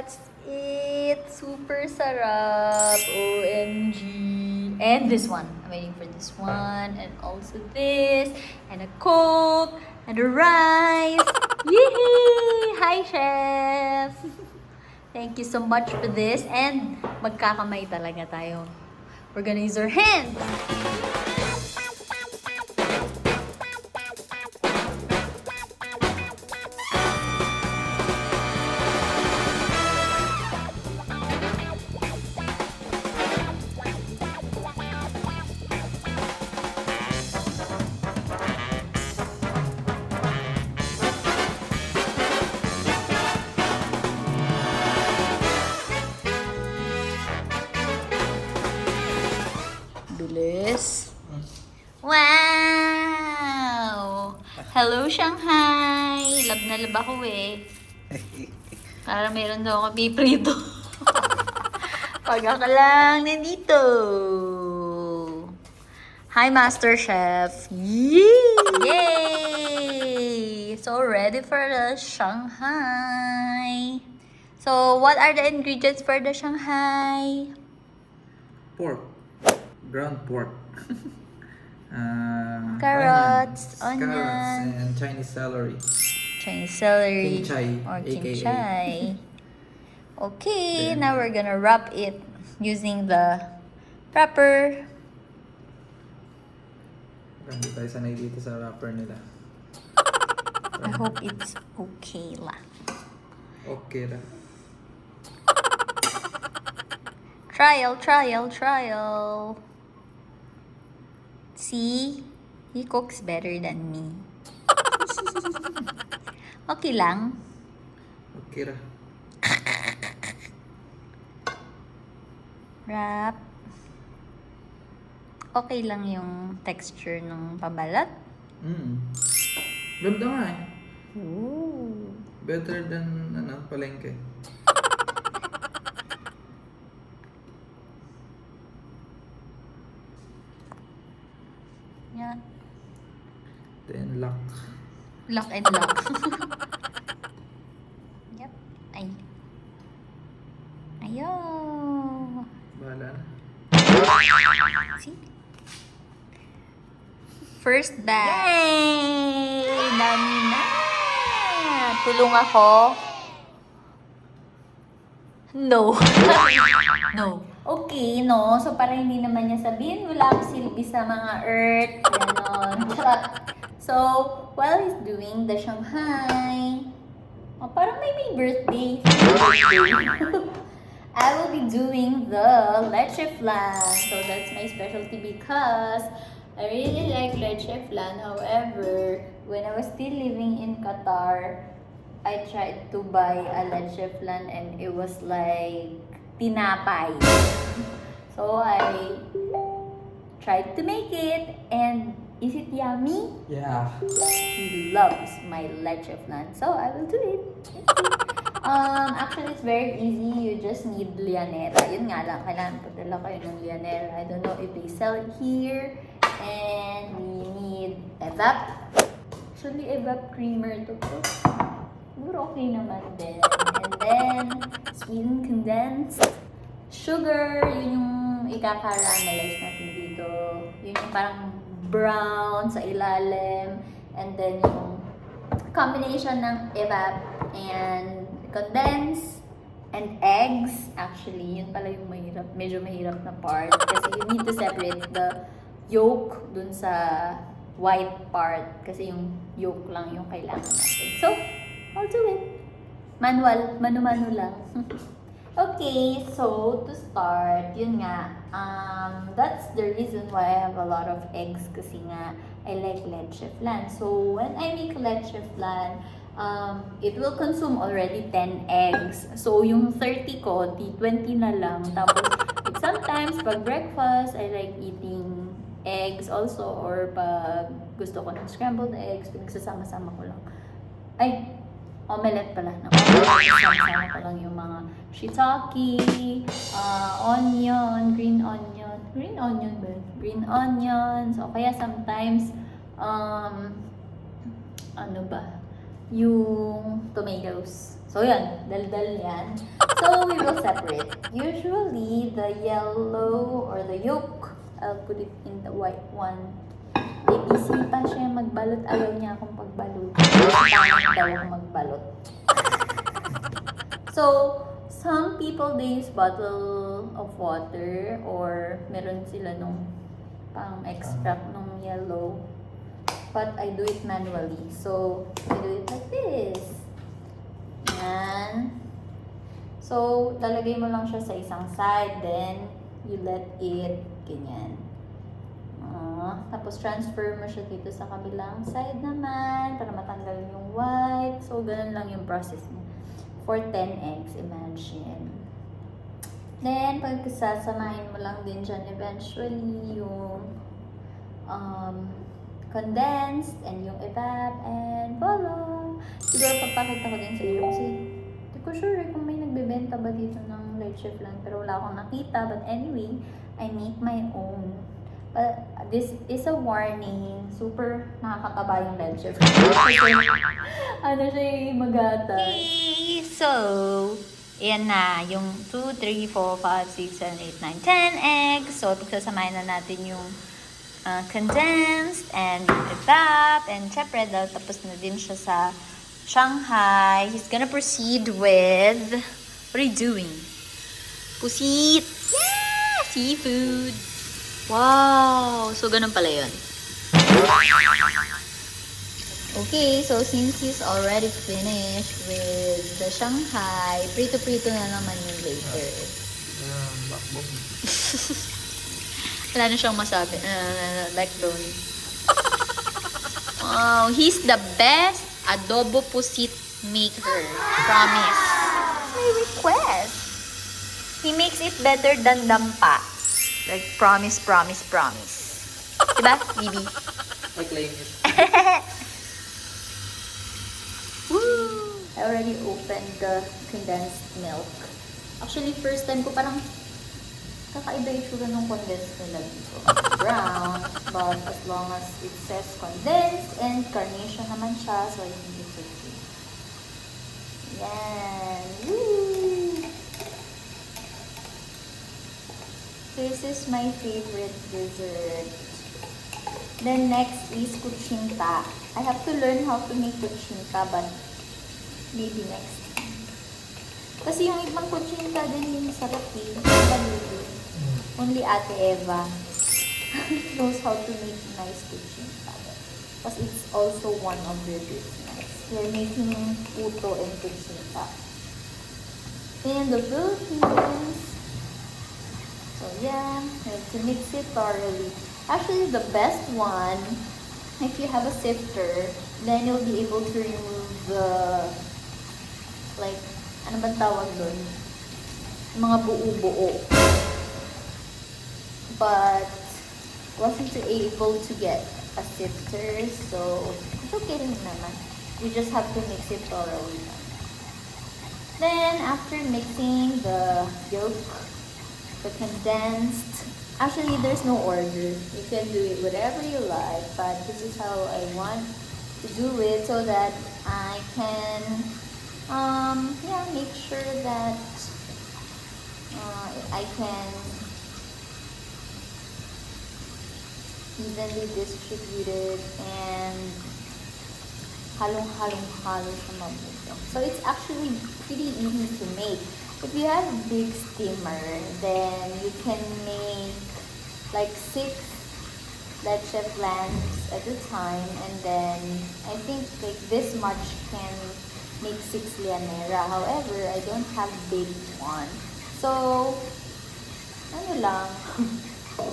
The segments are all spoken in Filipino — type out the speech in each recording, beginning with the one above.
That's it. Super sarap. OMG. And this one. I'm waiting for this one. And also this. And a Coke. And a rice. Yee! Hi, Chef! Thank you so much for this. And magkakamay talaga tayo. We're gonna use our hands. Bilis. Wow! Hello, Shanghai! Love na love ako eh. Para meron daw ako piprito. Pag ako lang nandito. Hi, Master Chef! Yay! Yay! So, ready for the Shanghai. So, what are the ingredients for the Shanghai? Pork. Ground pork. Carrots, onions, onion. carrots, and Chinese celery. Chinese celery Kimchi, or aka. kimchi. Okay, Then, now we're gonna wrap it using the wrapper. Hindi tayo sanay dito sa wrapper nila. I hope it's okay lah. Okay na. Trial, trial, trial. See? He cooks better than me. Okay lang. Okay ra. Wrap. Okay lang yung texture ng pabalat. Ganda nga eh. Ooh. Better than palengke. Yan. Then lock. Lock and lock. Yep. Ay. Ayo. Bahala na. See? First batch. Yay! Dami na. Tulong ako. No. No. Okay, no. So, para hindi naman niya sabihin, wala akong silbi sa mga earth. Ganon. So, while he's doing the Shanghai, parang may birthday. I will be doing the Leche flan. So, that's my specialty because I really like Leche flan. However, when I was still living in Qatar, I tried to buy a Leche flan and it was like tinapay. So I tried to make it, and is it yummy? Yeah. He loves my leche flan, so I will do it. Actually, it's very easy. You just need lianera. Yun nga lang, kailangan padala kayo ng lianera. I don't know if they sell it here. And we need evap. Actually, evap creamer to. Siguro okay naman din. And then, sweetened condensed sugar. Yun yung ika-caramelize natin dito. Yun yung parang brown sa ilalim. And then, yung combination ng evap and condensed and eggs. Actually, yun pala yung mahirap. Medyo mahirap na part. Kasi you need to separate the yolk dun sa white part. Kasi yung yolk lang yung kailangan natin. So, I'll do it. Manual. Manu-manu lang. Okay, so to start, yun nga, that's the reason why I have a lot of eggs kasi nga, I like leche flan. So, when I make leche flan, it will consume already 10 eggs. So, yung 30 ko, 20 na lang. Tapos, sometimes, pag breakfast, I like eating eggs also. Or pag gusto ko ng scrambled eggs, pinagsasama-sama ko lang. Ay, omelette pala. Sama-sama ko lang yung mga shiitake, onion, green onion. Green onion ba? Green onions. O kaya sometimes, ano ba? Yung tomatoes. So, yan. Dal-dal yan. So, we will separate. Usually, the yellow or the yolk, I'll put it in the white one. ABC pa siya magbalot. Ayaw niya akong pagbalot. Pangit daw ang magbalot. So, some people, they use bottle of water or meron sila nung pang extract ng yellow. But I do it manually. So, I do it like this. Yan. So, lalagay mo lang siya sa isang side, then you let it, ganyan. Tapos, transfer mo siya dito sa kabilang side naman para matanggal yung white. So, ganun lang yung process mo. For 10 eggs, imagine. Then, pagkasasamahin mo lang din dyan eventually yung condensed and yung evap and voila! Siguro papakita ko din sa iyo kasi hindi ko sure kung may nagbebenta ba dito ng leche flan pero wala akong nakita. But anyway, I make my own. But this is a warning. Super nakakataba yung leche flan. Ano siya magata. So, ayan na. Yung 2, 3, 4, 5, 6, 7, 8, 9, 10 eggs. So, pagsasamahin na natin yung condensed and evap and syempre dahil tapos na din siya sa Shanghai. He's gonna proceed with what are you doing? Pusit! Yeah! Seafood! Wow! So ganun pala yun. Okay, so since he's already finished with the Shanghai, prito-prito na naman yung later. Backbone. Wala na siyang masabi. Backbone. Wow, he's the best adobo pusit maker. Promise. My request. He makes it better than dampa. Like, promise, promise, promise. Diba, Bibi? I claim it. Woo! I already opened the condensed milk. Actually, first time ko parang kakaiba yung tsura ng condensed nila dito. Brown, but as long as it says condensed and carnation naman siya, so I think it's okay. Yan! Woo! This is my favorite dessert. Then next is kuchinta. I have to learn how to make kuchinta, but maybe next time. Kasi yung ibang kuchinta din yung sarap eh. Only Ate Eva knows how to make nice kuchinta. Because it's also one of their business. They're making puto and kuchinta in the Philippines. So yeah, you have to mix it thoroughly. Actually, the best one, if you have a sifter, then you'll be able to remove the, like, ano ba tawag doon? Mga buo-buo. But wasn't able to get a sifter, so it's okay rin naman. You just have to mix it thoroughly. Then, after mixing the yolk, the condensed, actually there's no order. You can do it whatever you like, but this is how I want to do it so that I can, make sure that I can evenly distributed and halong-halong-halo sa mabuto. So it's actually pretty easy to make. If you have a big steamer, then you can make like 6 leche flans at a time, and then I think like this much can make 6 lianera. However, I don't have big one. So, ano lang,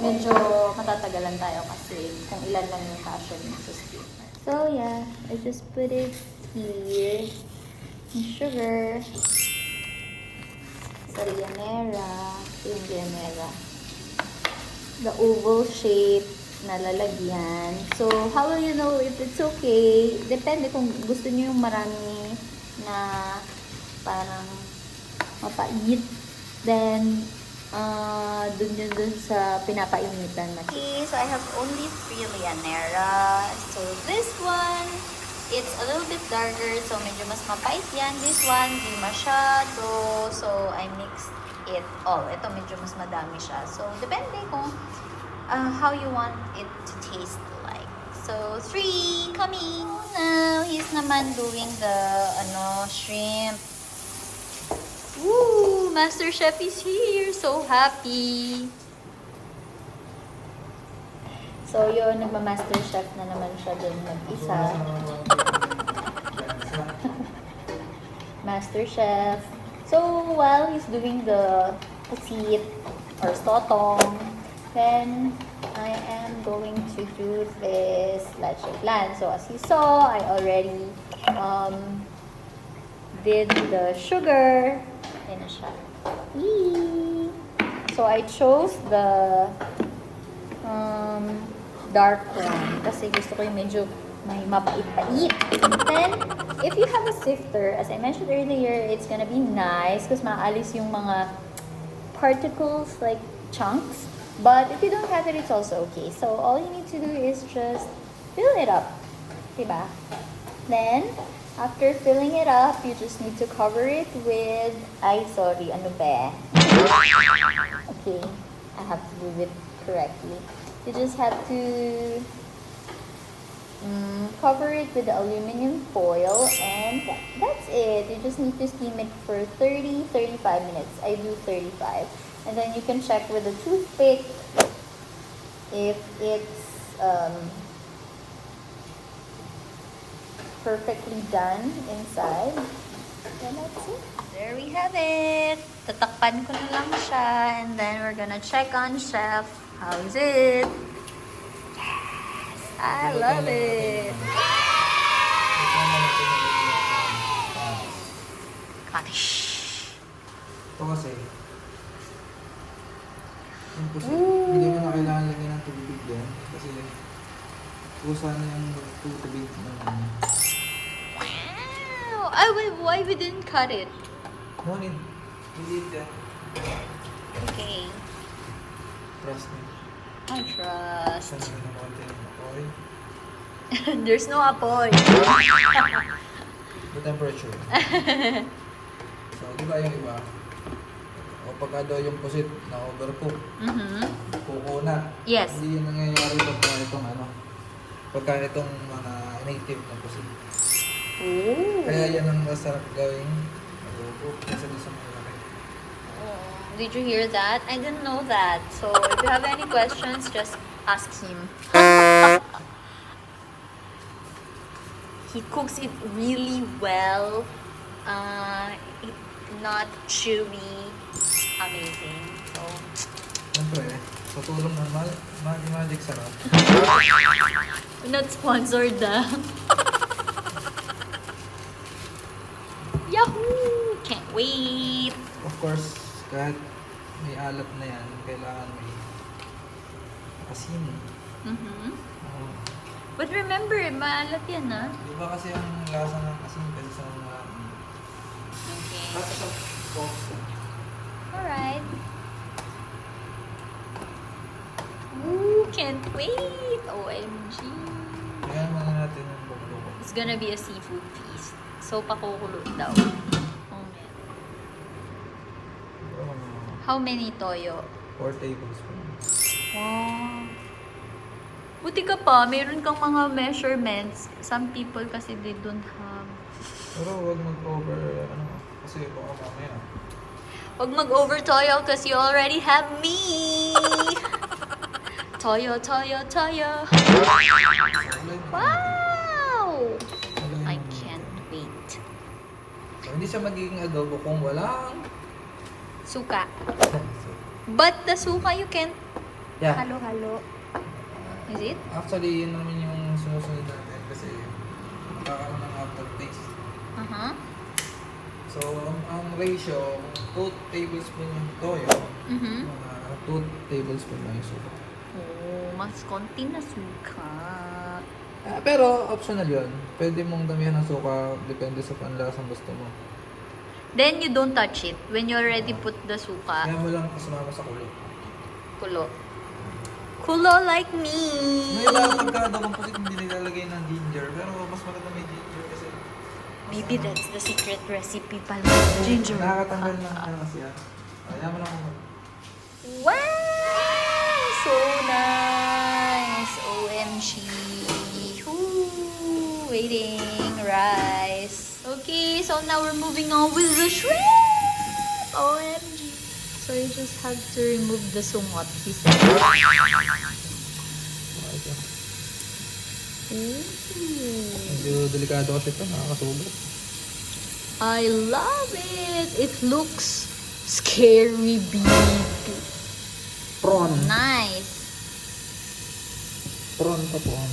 medyo matatagalan tayo kasi kung ilan lang yung kasya mo sa steamer. So yeah, I just put it here. Yung sugar. Sa lianera. Yung lianera. The oval shape na lalagyan. So, how will you know if it's okay? Depende kung gusto niyo yung marami na parang mapait. Then, dun sa pinapainitan na. Okay, so I have only 3 lianera. So, this one it's a little bit darker, so medyo mas mapait yan. This one, di masyado. So, I mixed it all. Ito, medyo mas madami siya. So, depende kung how you want it to taste like. So, 3 coming. Now, he's naman doing the, shrimp. Woo! Master Chef is here. So happy. So, yun, nagma-master chef na naman siya dun mag-isa. Master chef. So, while he's doing the pusit or sotong, then I am going to do this leche flan. So, as you saw, I already did the sugar. Ayan na siya. Eee! So, I chose the dark one kasi gusto ko yung medyo may mapait-pait. Then, if you have a sifter, as I mentioned earlier, it's gonna be nice because maalis yung mga particles like chunks. But if you don't have it, it's also okay. So, all you need to do is just fill it up. Diba? Then, after filling it up, you just need to cover it with... Ay, sorry. Ano ba? Okay. I have to do it correctly. You just have to cover it with the aluminum foil, and that's it. You just need to steam it for 30-35 minutes. I do 35. And then you can check with a toothpick if it's perfectly done inside. And that's it. There we have it. Tatakpan ko na lang siya, and then we're gonna check on Chef. How is it? Yes! I love it! Katish! Ito kasi, yung pusit, hindi mo na kailangan lagyan ng tubig yan. Kasi, kusa na yung tubig ng Wow! Why we didn't cut it? no need. Hindi yan. Okay. Trust me. I trust. Saan mo na konti yung apoy? There's no apoy. The temperature. So, di ba yung iba? O pagka daw yung pusit na overcook, kukunat. Yes. Hindi yun nangyayari pagka itong mga native na pusit. Ooh. Kaya yan ang masarap gawing adobo kasi sa mga laki. Did you hear that? I didn't know that. So, if you have any questions, just ask him. He cooks it really well. Not chewy. Amazing. So, Siyempre, sa tulong ng Magic Sarap. not sponsored Yahoo! Can't wait! Of course, kahit may alat na yan, kailangan may asin. But remember, maalat yan, ha? Di ba kasi ang lasa ng asin kasi sa mga... Okay. Lasa sa pork. Alright. Ooh, can't wait! OMG! Kaya muna natin yung buko. It's gonna be a seafood feast. So, pakukulo daw. Oh, man. How many toyo? 4 tablespoons. Wow. Buti ka pa, mayroon kang mga measurements. Some people kasi they don't have. Pero huwag mag-over, kasi baka mamaya. Huwag mag-over toyo because you already have me! Toyo, toyo, toyo! Wow! I can't wait. So, hindi siya magiging adobo kung walang... Suka. But the suka you can't Yeah. halo-halo. Is it? Actually, yun naman yung sinusunod natin kasi magkakaroon ng aftertaste. So, ang ratio, 2 tablespoon yung toyo, mga 2 tablespoon lang yung suka. Oh, mas konti na suka. Pero optional yun. Pwede mong damihan ng suka, depende sa panlasang gusto mo. Then you don't touch it when you already put the suka. Kaya mo lang kasama sa kulo. Kulo. Kulo like me. May iba pagka adobong pusit hindi nilalagay ng ginger. Pero mas maganda may ginger kasi. Maybe that's the secret recipe pala. Ginger. Nakakatanggal ng ano kasi yan. Ayan mo lang ako. Wow! So nice! OMG! Ooh, waiting. Rice. Okay, so now we're moving on with the shrimp! OMG! So you just have to remove the sungot, he said. Ooh. Medyo delikado kasi ito. Nakakasugat. I love it! It looks scary big. Prawn. Nice! Prawn pa prawn.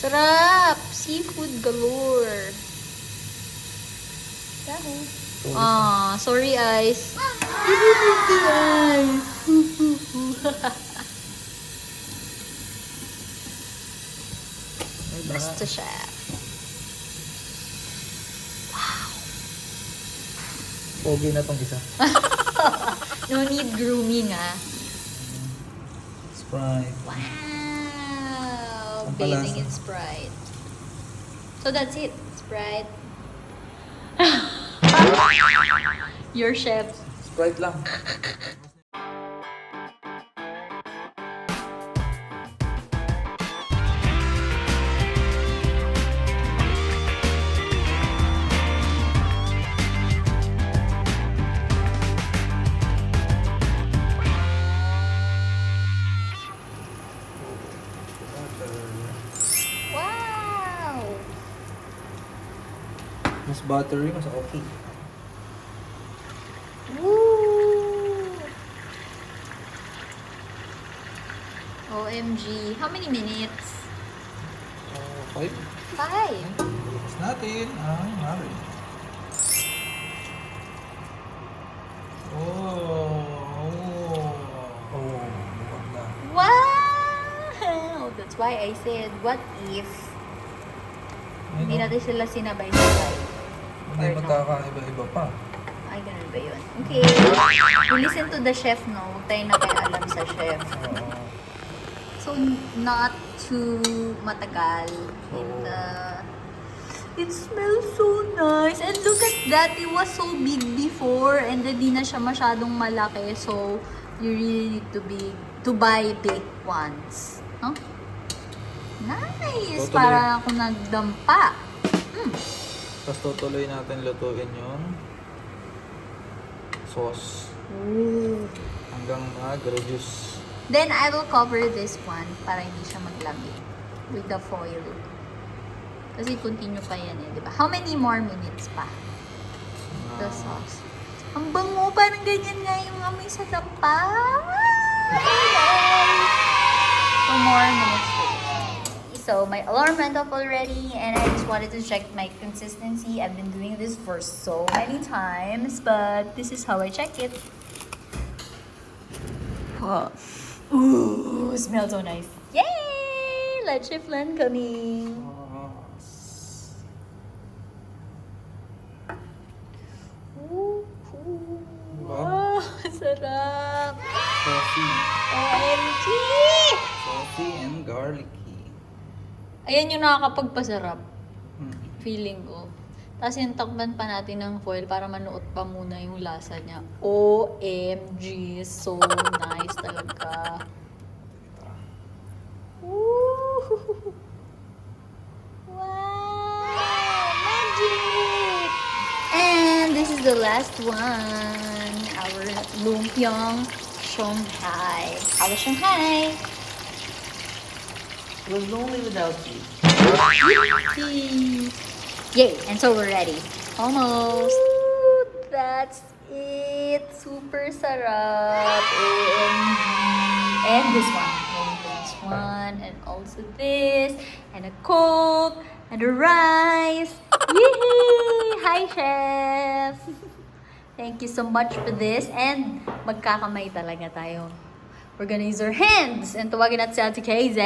Sarap! Seafood galore. Ah, sorry eyes. Basta chef. Pogi na tong isa. No need grooming ah. Sprite. Wow! Ang Bathing palasa. in Sprite. So that's it. Sprite. Your chef. Sprite lang. Wow! Mas buttery, mas okay. Woo! OMG. How many minutes? 5. 5. Bukas natin ang mari. Mukhang na. Wow! That's why I said, what if hindi natin sila sinabay-sabay? Hindi Or no? magkakaiba-iba pa. Ay, ganun ba yun? Okay. You listen to the chef, no? Huwag tayo nakialam sa chef. Oo. So, not too matagal. Oo. It smells so nice. And look at that. It was so big before. And then, di na siya masyadong malaki. So, you really need to buy big ones. Huh? Nice! Totally. Para ako nagdampa. Tapos tutuloy natin lutuin yung sauce. Ooh. Hanggang mag-reduce. Then, I will cover this one para hindi siya maglamig with the foil. Kasi continue pa yan eh, di ba? How many more minutes pa? The sauce. Ang bango, parang ganyan nga yung amoy sa dampa. 2 more minutes. So, my alarm went off already and I just wanted to check my consistency. I've been doing this for so many times, but this is how I check it. Huh. Ooh, smells so nice. Yay! Leche flan coming. Ooh, ooh. Wow. Wow, sarap. Saucy. OMG! Saucy and garlicky. Ayan yung nakakapagpasarap. Hmm. Feeling ko. Tapos yung takban pa natin ng foil para manuot pa muna yung lasa niya. OMG! So nice talaga. Woo! Wow! Magic! And this is the last one. Our Lumpiang Shanghai. Hello, Shanghai! It was lonely without you. Yay! And so we're ready. Almost. That's it. Super sarap. OMG. And this one. And this one. And also this. And a Coke. And a rice. Yay! Hi, Chef! Thank you so much for this. And magkakamay talaga tayo. We're gonna use our hands and tawagin natin si Ate KZ.